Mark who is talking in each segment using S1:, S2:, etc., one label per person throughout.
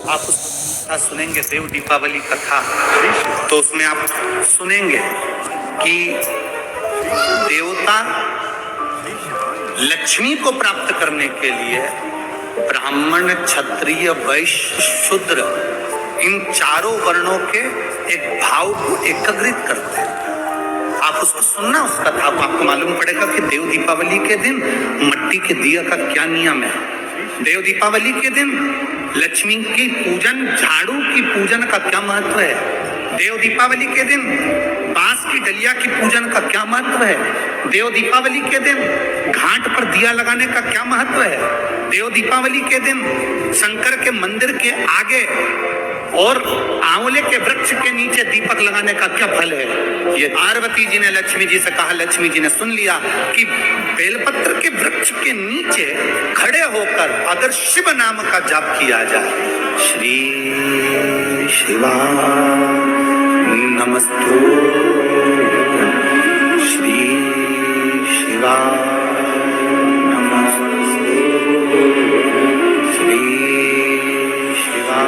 S1: आप उस कथा सुनेंगे, देव दीपावली कथा, तो उसमें आप सुनेंगे कि देवता लक्ष्मी को प्राप्त करने के लिए ब्राह्मण, क्षत्रिय, वैश्य, शूद्र इन चारों वर्णों के एक भाव को एकत्रित करते हैं। आप उसको सुनना, उस कथा को, आपको मालूम पड़ेगा कि देव दीपावली के दिन मट्टी के दिया का क्या नियम है। देव दीपावली के दिन लक्ष्मी की पूजन, झाड़ू की पूजन का क्या महत्व है। देव दीपावली के दिन बांस की डलिया की पूजन का क्या महत्व है। देव दीपावली के दिन घाट पर दिया लगाने का क्या महत्व है। देव दीपावली के दिन शंकर के मंदिर के आगे और आंवले के वृक्ष के नीचे दीपक लगाने का क्या फल है। ये पार्वती जी ने लक्ष्मी जी से कहा, लक्ष्मी जी ने सुन लिया कि बेलपत्र के वृक्ष के नीचे खड़े होकर अगर शिव नाम का जाप किया जाए, श्री शिवा नमस्तु, श्री शिवा नमस्तु, श्री शिवा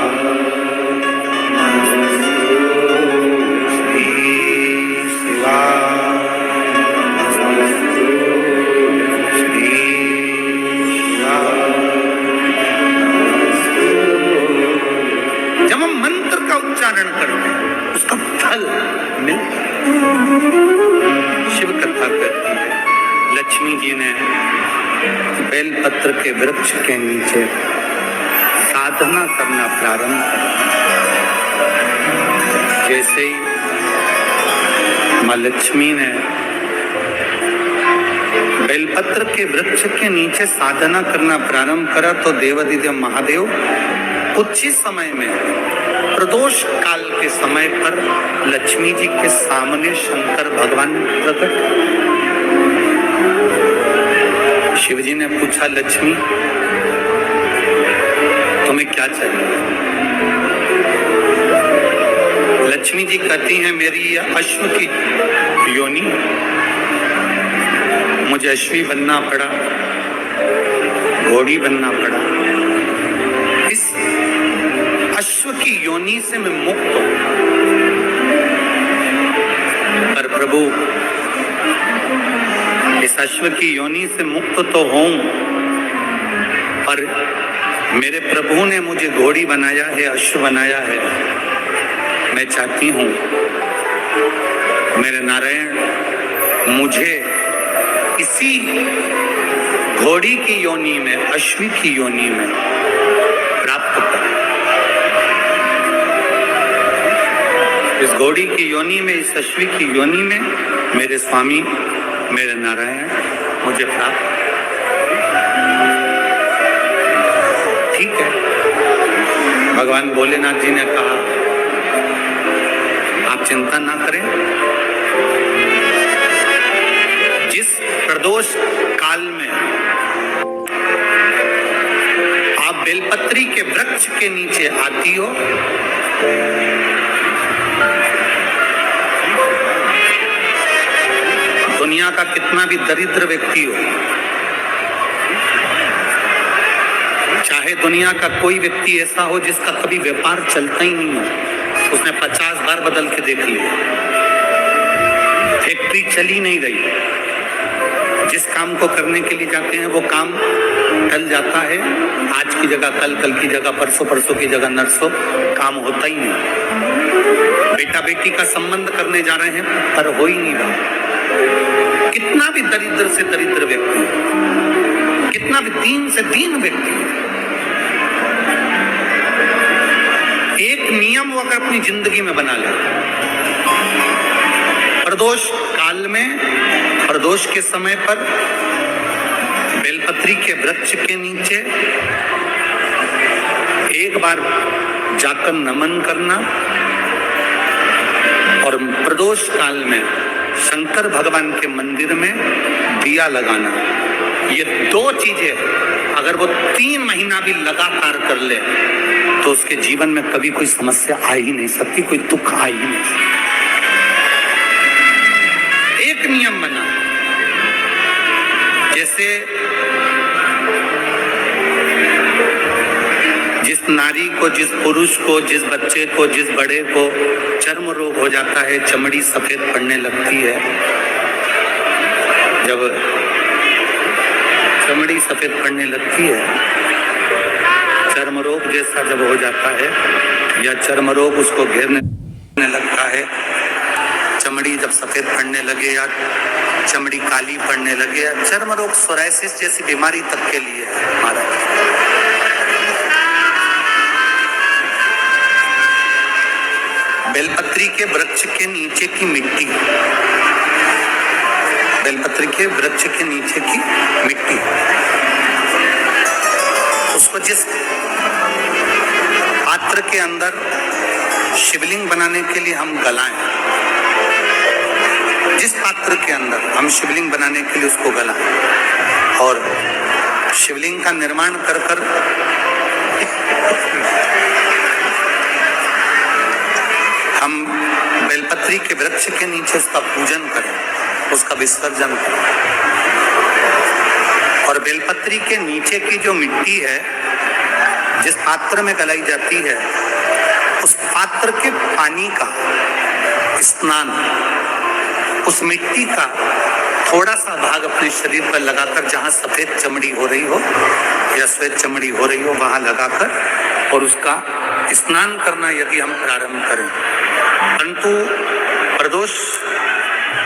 S1: करते हैं, उसका फल मिलता है। शिव कथा कहती है लक्ष्मी जी ने बेलपत्र के वृक्ष के नीचे साधना करना प्रारंभ किया। जैसे ही माँ लक्ष्मी ने बेलपत्र के वृक्ष के नीचे साधना करना प्रारंभ करा तो देवाधिदेव महादेव कुछ ही समय में, प्रदोष काल के समय पर लक्ष्मी जी के सामने शंकर भगवान प्रकट। शिव जी ने पूछा, लक्ष्मी तुम्हें क्या चाहिए। लक्ष्मी जी कहती हैं, मेरी अश्व की योनि, मुझे अश्वी बनना पड़ा, घोड़ी बनना पड़ा। इस अश्व की योनि से मैं मुक्त हूं, पर प्रभु इस अश्व की योनि से मुक्त तो हूं, पर मेरे प्रभु ने मुझे घोड़ी बनाया है, अश्व बनाया है। मैं चाहती हूं मेरे नारायण मुझे इसी घोड़ी की योनि में, अश्वी की योनि में प्राप्त कर। इस घोड़ी की योनि में, इस अश्वी की योनि में मेरे स्वामी, मेरे नारायण मुझे प्राप्त। ठीक है, भगवान भोलेनाथ जी ने कहा, आप चिंता ना करें। जिस प्रदोष काल में आप बेलपत्री के वृक्ष के नीचे आती हो, दुनिया का कितना भी दरिद्र व्यक्ति हो, चाहे दुनिया का कोई व्यक्ति ऐसा हो जिसका कभी व्यापार चलता ही नहीं हो, उसने 50 बार बदल के देख लिया, फैक्ट्री चली नहीं रही, जिस काम को करने के लिए जाते हैं वो काम टल जाता है, आज की जगह कल, कल की जगह परसों, परसों की जगह नरसों, काम होता ही नहीं। बेटा बेटी का संबंध करने जा रहे हैं पर हो ही नहीं रहा। कितना भी दरिद्र से दरिद्र व्यक्ति, कितना भी दीन से दीन व्यक्ति, एक नियम वो अगर अपनी जिंदगी में बना ले, प्रदोष काल में, प्रदोष के समय पर बेलपत्री के वृक्ष के नीचे एक बार जाकर नमन करना और प्रदोष काल में शंकर भगवान के मंदिर में दिया लगाना। ये दो चीजें अगर वो 3 महीना भी लगातार कर ले तो उसके जीवन में कभी कोई समस्या आ ही नहीं सकती, कोई दुख आ ही नहीं सकता। एक नियम बना, जैसे जिस नारी को, जिस पुरुष को, जिस बच्चे को, जिस बड़े को चर्म रोग हो जाता है, चमड़ी सफेद पड़ने लगती है, जब चमड़ी सफेद पड़ने लगती है, चर्म रोग जैसा जब हो जाता है या चर्म रोग उसको घेरने लगता है, चमड़ी जब सफेद पड़ने लगे या चमड़ी काली पड़ने लगे या चर्म रोग, सोरायसिस जैसी बीमारी तक के लिए हमारा बेलपत्री के वृक्ष के नीचे की मिट्टी, बेलपत्री के वृक्ष के नीचे की मिट्टी, उसको जिस पात्र के अंदर शिवलिंग बनाने के लिए हम गलाएं, जिस पात्र के अंदर हम शिवलिंग बनाने के लिए उसको गलाएं और शिवलिंग का निर्माण कर कर हम बेलपत्री के वृक्ष के नीचे उसका पूजन करें, उसका विसर्जन करें और बेलपत्री के नीचे की जो मिट्टी है जिस पात्र में गलाई जाती है, उस पात्र के पानी का स्नान, उस मिट्टी का थोड़ा सा भाग अपने शरीर पर लगाकर, जहां सफेद चमड़ी हो रही हो या श्वेत चमड़ी हो रही हो, वहां लगाकर और उसका स्नान करना यदि हम प्रारंभ करें। परंतु प्रदोष,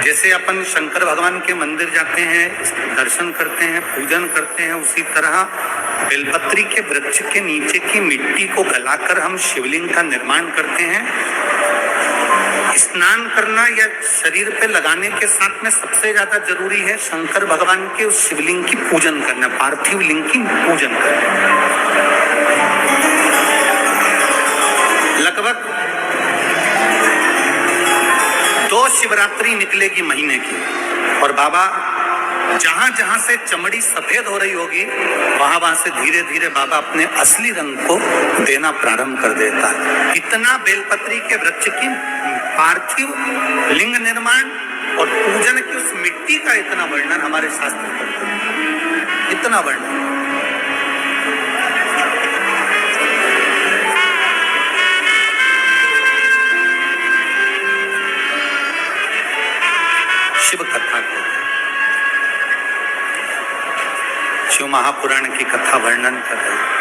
S1: जैसे अपन शंकर भगवान के मंदिर जाते हैं, दर्शन करते हैं, पूजन करते हैं, उसी तरह बेलपत्री के वृक्ष के नीचे की मिट्टी को गलाकर हम शिवलिंग का निर्माण करते हैं। स्नान करना या शरीर पे लगाने के साथ में सबसे ज्यादा जरूरी है शंकर भगवान के उस शिवलिंग की पूजन करना, पार्थिव लिंग की पूजन करना। लगभग 2 शिवरात्रि निकलेगी महीने की और बाबा जहां जहां से चमड़ी सफेद हो रही होगी वहां से धीरे धीरे बाबा अपने असली रंग को देना प्रारंभ कर देता है। इतना बेलपत्री के वृक्ष की पार्थिव लिंग निर्माण और पूजन की उस मिट्टी का इतना वर्णन हमारे शास्त्र करते हैं, इतना वर्णन। शिव कथा को, शिव महापुराण की कथा वर्णन कर रहे हैं।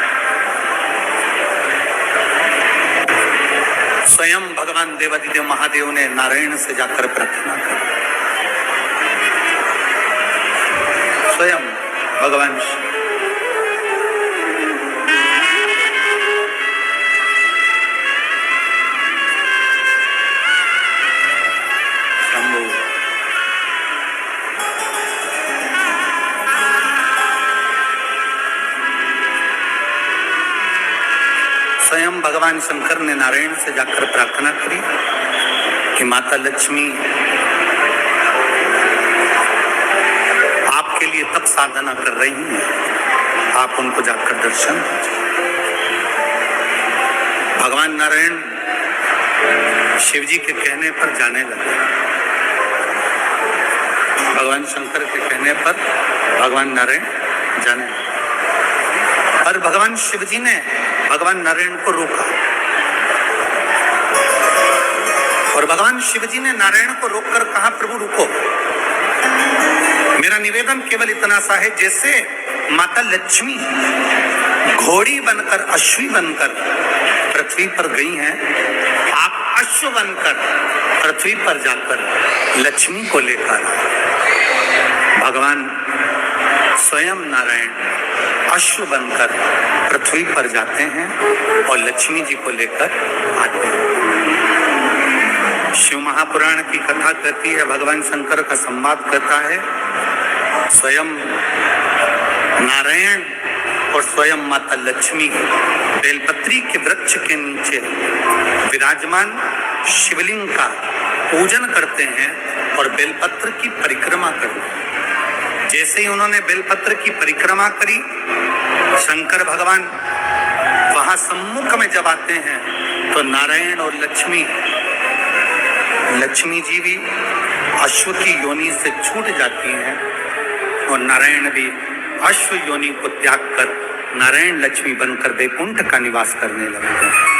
S1: स्वयं भगवान देवादिदेव महादेव ने नारायण से जाकर प्रार्थना की, स्वयं भगवान स्वयं भगवान शंकर ने नारायण से जाकर प्रार्थना करी कि माता लक्ष्मी आपके लिए तब साधना कर रही हैं, आप उनको जाकर दर्शन दीजिए। भगवान नारायण शिव जी के कहने पर जाने लगे, भगवान शंकर के कहने पर भगवान नारायण जाने लगे। पर भगवान शिव जी ने भगवान नारायण को रोका और भगवान शिव जी ने नारायण को रोककर कहा, प्रभु रुको, मेरा निवेदन केवल इतना सा है, जैसे माता लक्ष्मी घोड़ी बनकर, अश्वी बनकर पृथ्वी पर गई हैं, आप अश्व बनकर पृथ्वी पर जाकर लक्ष्मी को लेकर, भगवान स्वयं नारायण अश्व बनकर पृथ्वी पर जाते हैं और लक्ष्मी जी को लेकर आते हैं। शिव महापुराण की कथा कहती है, भगवान शंकर का संवाद कहता है, स्वयं नारायण और स्वयं माता लक्ष्मी बेलपत्री के वृक्ष के नीचे विराजमान शिवलिंग का पूजन करते हैं और बेलपत्र की परिक्रमा करते हैं। जैसे ही उन्होंने बेलपत्र की परिक्रमा करी, शंकर भगवान वहां सम्मुख में जब आते हैं तो नारायण और लक्ष्मी जी भी अश्व की योनि से छूट जाती हैं और नारायण भी अश्व योनि को त्याग कर नारायण लक्ष्मी बनकर वैकुंठ का निवास करने लगते हैं।